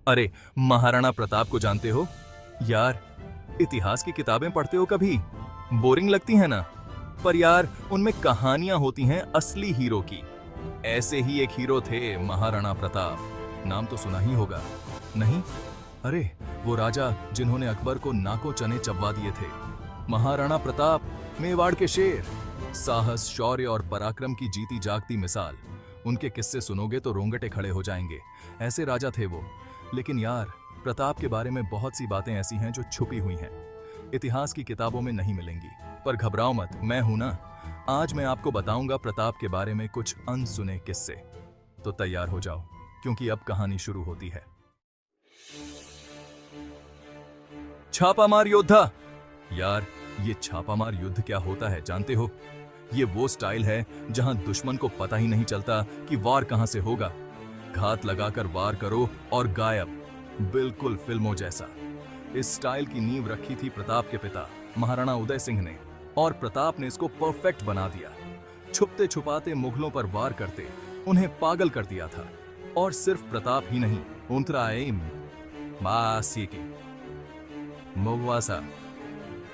अरे, महाराणा प्रताप को जानते हो? यार, इतिहास की किताबें पढ़ते हो कभी? बोरिंग लगती है ना? पर यार, उनमें कहानियां होती हैं असली हीरो की। ऐसे ही एक हीरो थे महाराणा प्रताप। नाम तो सुना ही होगा, नहीं? अरे, वो राजा जिन्होंने अकबर को नाको चने चबवा दिए थे। महाराणा प्रताप, मेवाड़ के शेर। साहस, शौर्य और पराक्रम की जीती जागती मिसाल। उनके किस्से सुनोगे तो रोंगटे खड़े हो जाएंगे। ऐसे राजा थे वो। लेकिन यार, प्रताप के बारे में बहुत सी बातें ऐसी हैं जो छुपी हुई हैं, इतिहास की किताबों में नहीं मिलेंगी। पर घबराओ मत, मैं हूं ना। आज मैं आपको बताऊंगा प्रताप के बारे में कुछ अनसुने किस्से। तो तैयार हो जाओ, क्योंकि अब कहानी शुरू होती है। छापामार योद्धा। यार, ये छापामार युद्ध क्या होता है जानते हो? ये वो स्टाइल है जहां दुश्मन को पता ही नहीं चलता कि वार कहां से होगा। घात लगाकर वार करो और गायब, बिल्कुल फिल्मों जैसा। इस स्टाइल की नींव रखी थी प्रताप के पिता महाराणा उदय सिंह ने, और प्रताप ने इसको परफेक्ट बना दिया। छुपते छुपाते मुगलों पर वार करते उन्हें पागल कर दिया था। और सिर्फ प्रताप ही नहीं, उंतराएम मासीकी मुगवासा।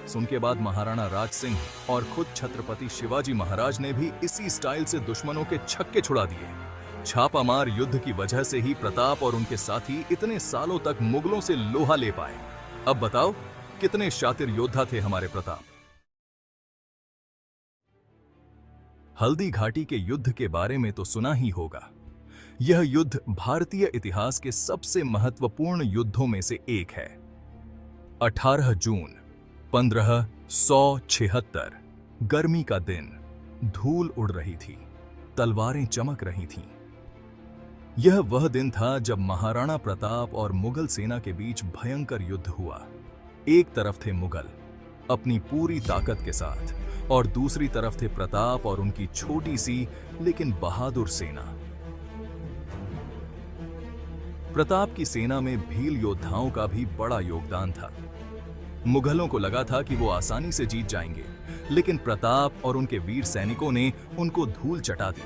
सुन के बाद महाराणा राज सिंह और खुद छत्रपति शिवाजी महाराज ने भी इसी स्टाइल से दुश्मनों के छक्के छुड़ा दिए। छापामार युद्ध की वजह से ही प्रताप और उनके साथी इतने सालों तक मुगलों से लोहा ले पाए। अब बताओ, कितने शातिर योद्धा थे हमारे प्रताप। हल्दी घाटी के युद्ध के बारे में तो सुना ही होगा। यह युद्ध भारतीय इतिहास के सबसे महत्वपूर्ण युद्धों में से एक है। 18 जून 1576, गर्मी का दिन, धूल उड़ रही थी, तलवारें चमक रही थीं। यह वह दिन था जब महाराणा प्रताप और मुगल सेना के बीच भयंकर युद्ध हुआ। एक तरफ थे मुगल अपनी पूरी ताकत के साथ, और दूसरी तरफ थे प्रताप और उनकी छोटी सी लेकिन बहादुर सेना। प्रताप की सेना में भील योद्धाओं का भी बड़ा योगदान था। मुगलों को लगा था कि वो आसानी से जीत जाएंगे, लेकिन प्रताप और उनके वीर सैनिकों ने उनको धूल चटा दी।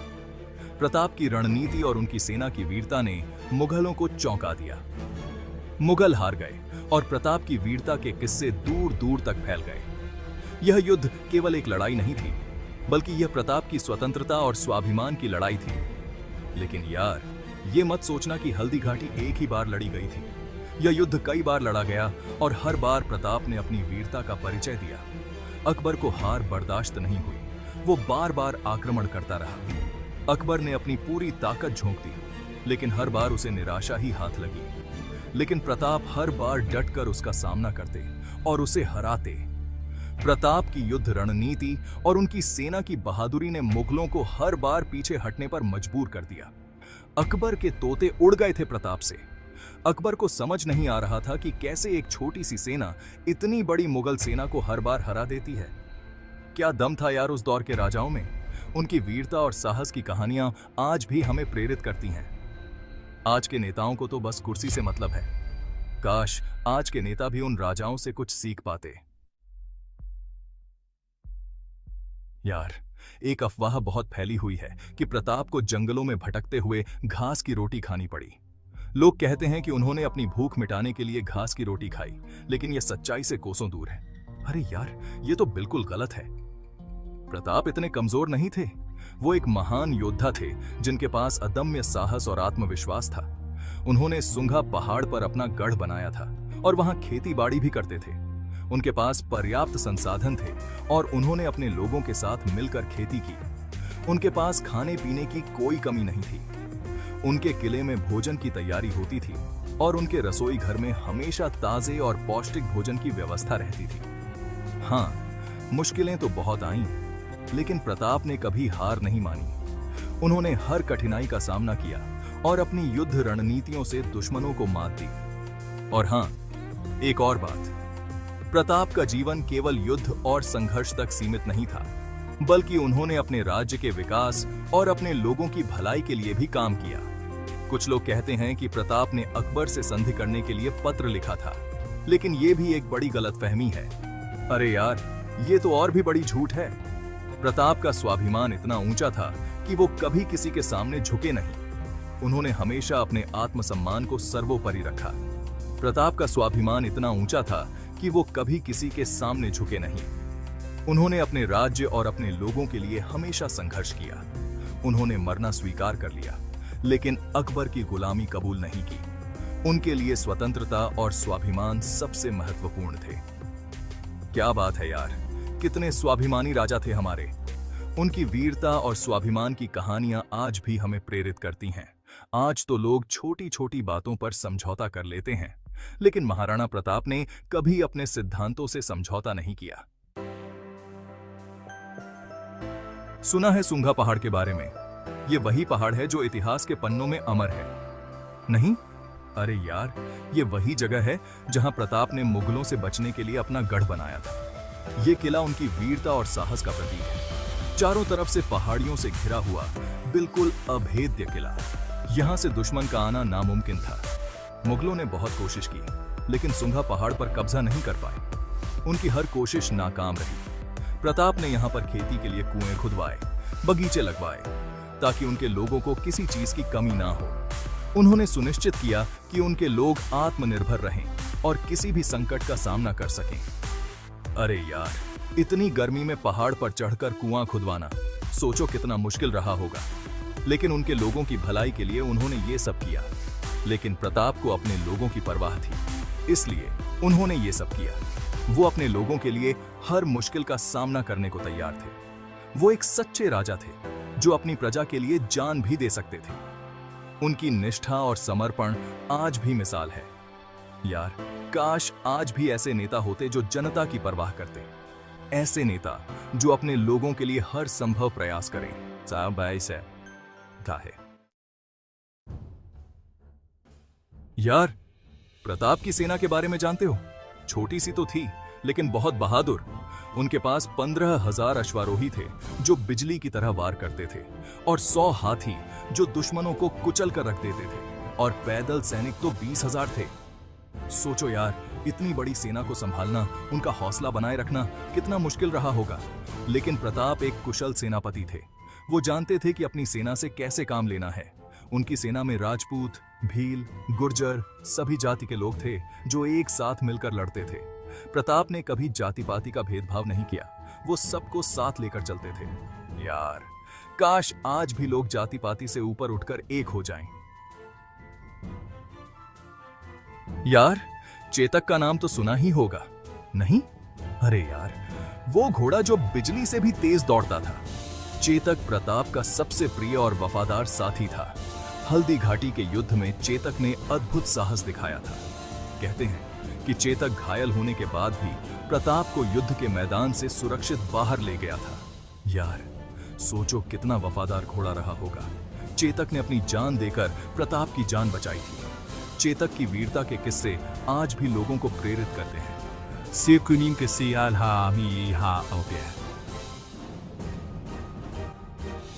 प्रताप की रणनीति और उनकी सेना की वीरता ने मुगलों को चौंका दिया। मुगल हार गए और प्रताप की वीरता के किस्से दूर दूर तक फैल गए। यह युद्ध केवल एक लड़ाई नहीं थी, बल्कि यह प्रताप की स्वतंत्रता और स्वाभिमान की लड़ाई थी। लेकिन यार, ये मत सोचना कि हल्दी घाटी एक ही बार लड़ी गई थी। यह युद्ध कई बार लड़ा गया, और हर बार प्रताप ने अपनी वीरता का परिचय दिया। अकबर को हार बर्दाश्त नहीं हुई। वो बार बार आक्रमण करता रहा। अकबर ने अपनी पूरी ताकत झोंक दी, लेकिन हर बार उसे निराशा ही हाथ लगी। लेकिन प्रताप हर बार डटकर उसका सामना करते और उसे हराते। प्रताप की युद्ध रणनीति और उनकी सेना की बहादुरी ने मुगलों को हर बार पीछे हटने पर मजबूर कर दिया। अकबर के तोते उड़ गए थे प्रताप से। अकबर को समझ नहीं आ रहा था कि कैसे एक छोटी सी सेना इतनी बड़ी मुगल सेना को हर बार हरा देती है। क्या दम था यार उस दौर के राजाओं में। उनकी वीरता और साहस की कहानियां आज भी हमें प्रेरित करती हैं। आज के नेताओं को तो बस कुर्सी से मतलब है। काश आज के नेता भी उन राजाओं से कुछ सीख पाते। यार, एक अफवाह बहुत फैली हुई है कि प्रताप को जंगलों में भटकते हुए घास की रोटी खानी पड़ी। लोग कहते हैं कि उन्होंने अपनी भूख मिटाने के लिए घास की रोटी खाई, लेकिन यह सच्चाई से कोसों दूर है। अरे यार, ये तो बिल्कुल गलत है। प्रताप इतने कमजोर नहीं थे। वो एक महान योद्धा थे जिनके पास अदम्य साहस और आत्मविश्वास था। उन्होंने सुंघा पहाड़ पर अपना गढ़ बनाया था और वहां खेती बाड़ी भी करते थे। उनके पास पर्याप्त संसाधन थे और उन्होंने अपने लोगों के साथ मिलकर खेती की। उनके पास खाने पीने की कोई कमी नहीं थी। उनके किले में भोजन की तैयारी होती थी और उनके रसोई घर में हमेशा ताजे और पौष्टिक भोजन की व्यवस्था रहती थी। हाँ, मुश्किलें तो बहुत आईं, लेकिन प्रताप ने कभी हार नहीं मानी। उन्होंने हर कठिनाई का सामना किया और अपनी युद्ध रणनीतियों से दुश्मनों को मात दी। और हाँ, एक और बात, प्रताप का जीवन केवल युद्ध और संघर्ष तक सीमित नहीं था, बल्कि उन्होंने अपने राज्य के विकास और अपने लोगों की भलाई के लिए भी काम किया। कुछ लोग कहते हैं कि प्रताप ने अकबर से संधि करने के लिए पत्र लिखा था, लेकिन यह भी एक बड़ी गलतफहमी है। अरे यार, ये तो और भी बड़ी झूठ है। प्रताप का स्वाभिमान इतना ऊंचा था कि वो कभी किसी के सामने झुके नहीं। उन्होंने हमेशा अपने आत्मसम्मान को सर्वोपरि रखा। प्रताप का स्वाभिमान इतना ऊंचा था कि वो कभी किसी के सामने झुके नहीं। उन्होंने अपने राज्य और अपने लोगों के लिए हमेशा संघर्ष किया। उन्होंने मरना स्वीकार कर लिया, लेकिन अकबर की गुलामी कबूल नहीं की। उनके लिए स्वतंत्रता और स्वाभिमान सबसे महत्वपूर्ण थे। क्या बात है यार, कितने स्वाभिमानी राजा थे हमारे। उनकी वीरता और स्वाभिमान की कहानियां आज भी हमें प्रेरित करती हैं। आज तो लोग छोटी छोटी बातों पर समझौता कर लेते हैं, लेकिन महाराणा प्रताप ने कभी अपने सिद्धांतों से समझौता नहीं किया। सुना है सुंघा पहाड़ के बारे में। ये वही पहाड़ है जो इतिहास के पन्नों में अमर है, नहीं? अरे यार, ये वही जगह है जहां प्रताप ने मुगलों से बचने के लिए अपना गढ़ बनाया था। ये किला उनकी वीरता और साहस का प्रतीक है। चारों तरफ से पहाड़ियों से घिरा हुआ बिल्कुल अभेद्य किला। यहां से दुश्मन का आना नामुमकिन था। मुगलों ने बहुत कोशिश की, लेकिन सुंघा पहाड़ पर कब्जा नहीं कर पाए। उनकी हर कोशिश नाकाम रही। प्रताप ने यहां पर खेती के लिए कुएं खुदवाए, बगीचे लगवाए, ताकि उनके लोगों को किसी चीज की कमी ना हो। उन्होंने सुनिश्चित किया कि उनके लोग आत्मनिर्भर रहें और किसी भी संकट का सामना कर सकें। अरे यार, इतनी गर्मी में पहाड़ पर चढ़कर कुआं खुदवाना, सोचो कितना मुश्किल रहा होगा। लेकिन उनके लोगों की भलाई के लिए उन्होंने ये सब किया। लेकिन प्रताप को अपने लोगों की परवाह थी, इसलिए उन्होंने ये सब किया। वो अपने लोगों के लिए हर मुश्किल का सामना करने को तैयार थे। वो एक सच्चे राजा थे, जो अपनी प्रजा के लिए जान भी दे सकते थे। उनकी निष्ठा और समर्पण आज भी मिसाल है। यार, काश आज भी ऐसे नेता होते जो जनता की परवाह करते। ऐसे नेता जो अपने लोगों के लिए हर संभव प्रयास करें। यार, प्रताप की सेना के बारे में जानते हो? छोटी सी तो थी, लेकिन बहुत बहादुर। उनके पास 15,000 अश्वारोही थे जो बिजली की तरह वार करते थे, और 100 हाथी जो दुश्मनों को कुचल कर रख देते थे, और पैदल सैनिक तो 20,000 थे। सोचो यार, इतनी बड़ी सेना को संभालना, उनका हौसला बनाए रखना कितना मुश्किल रहा होगा। लेकिन प्रताप एक कुशल सेनापति थे। वो जानते थे कि अपनी सेना से कैसे काम लेना है। उनकी सेना में राजपूत, भील, गुर्जर सभी जाति के लोग थे जो एक साथ मिलकर लड़ते थे। प्रताप ने कभी जाति पाति का भेदभाव नहीं किया। वो सबको साथ लेकर चलते थे। यार, काश आज भी लोग जाति पाति से ऊपर उठकर एक हो जाएं। यार, चेतक का नाम तो सुना ही होगा, नहीं? अरे यार, वो घोड़ा जो बिजली से भी तेज दौड़ता था। चेतक प्रताप का सबसे प्रिय और वफादार साथी था। हल्दी घाटी के युद्ध में चेतक ने अद्भुत साहस दिखाया था। कहते हैं कि चेतक घायल होने के बाद भी प्रताप को युद्ध के मैदान से सुरक्षित बाहर ले गया था। यार, सोचो कितना वफादार घोड़ा रहा होगा। चेतक ने अपनी जान देकर प्रताप की जान बचाई थी। चेतक की वीरता के किस्से आज भी लोगों को प्रेरित करते हैं।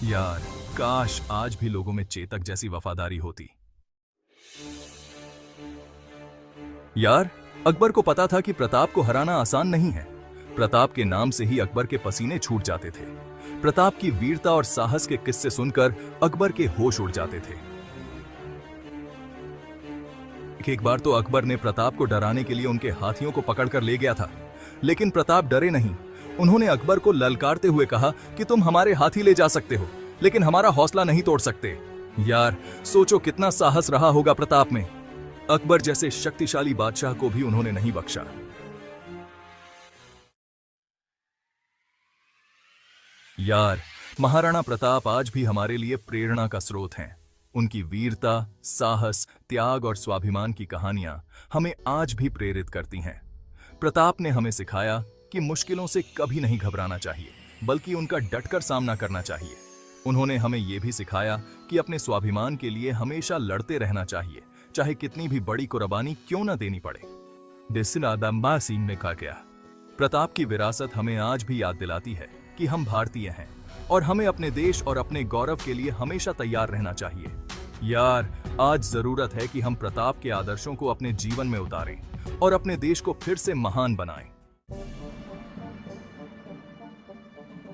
यार, काश आज भी लोगों में चेतक जैसी वफादारी होती। यार, अकबर को पता था कि प्रताप को हराना आसान नहीं है। प्रताप के नाम से ही अकबर के पसीने छूट जाते थे। प्रताप की वीरता और साहस के किस्से सुनकर अकबर के होश उड़ जाते थे। एक बार तो अकबर ने प्रताप को डराने के लिए उनके हाथियों को पकड़कर ले गया था, लेकिन प्रताप डरे नहीं। उन्होंने अकबर को ललकारते हुए कहा कि तुम हमारे हाथी ले जा सकते हो, लेकिन हमारा हौसला नहीं तोड़ सकते। यार, सोचो कितना साहस रहा होगा प्रताप में। अकबर जैसे शक्तिशाली बादशाह को भी उन्होंने नहीं बख्शा। यार, महाराणा प्रताप आज भी हमारे लिए प्रेरणा का स्रोत हैं। उनकी वीरता, साहस, त्याग और स्वाभिमान की कहानियां हमें आज भी प्रेरित करती हैं। प्रताप ने हमें सिखाया कि मुश्किलों से कभी नहीं घबराना चाहिए, बल्कि उनका डटकर सामना करना चाहिए। उन्होंने हमें यह भी सिखाया कि अपने स्वाभिमान के लिए हमेशा लड़ते रहना चाहिए, चाहे कितनी भी बड़ी कुर्बानी क्यों न देनी पड़े। में कहा गया। प्रताप की विरासत हमें आज भी याद दिलाती है कि हम भारतीय हैं और हमें अपने देश और अपने गौरव के लिए हमेशा तैयार रहना चाहिए। यार, आज जरूरत है कि हम प्रताप के आदर्शों को अपने जीवन में उतारें और अपने देश को फिर से महान बनाएं।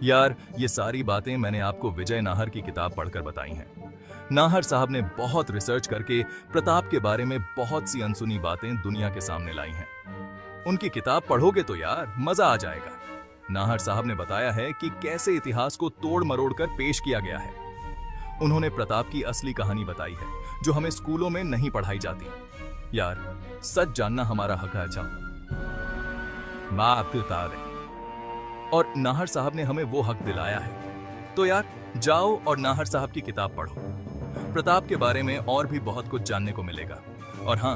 यार, ये सारी बातें मैंने आपको विजय नाहर की किताब पढ़कर बताई हैं। नाहर साहब ने बहुत रिसर्च करके प्रताप के बारे में बहुत सी अनसुनी बातें दुनिया के सामने लाई हैं। उनकी किताब पढ़ोगे तो यार मजा आ जाएगा। नाहर साहब ने बताया है कि कैसे इतिहास को तोड़ मरोड़ कर पेश किया गया है। उन्होंने प्रताप की असली कहानी बताई है जो हमें स्कूलों में नहीं पढ़ाई जाती। यार सच जानना हमारा हक है। अच्छा और नाहर साहब ने हमें वो हक दिलाया है। तो यार जाओ और नाहर साहब की किताब पढ़ो। प्रताप के बारे में और भी बहुत कुछ जानने को मिलेगा। और हाँ,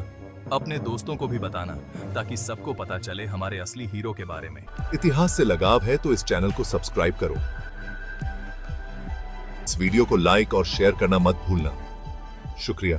अपने दोस्तों को भी बताना ताकि सबको पता चले हमारे असली हीरो के बारे में। इतिहास से लगाव है तो इस चैनल को सब्सक्राइब करो। इस वीडियो को लाइक और शेयर करना मत भूलना। शुक्रिया।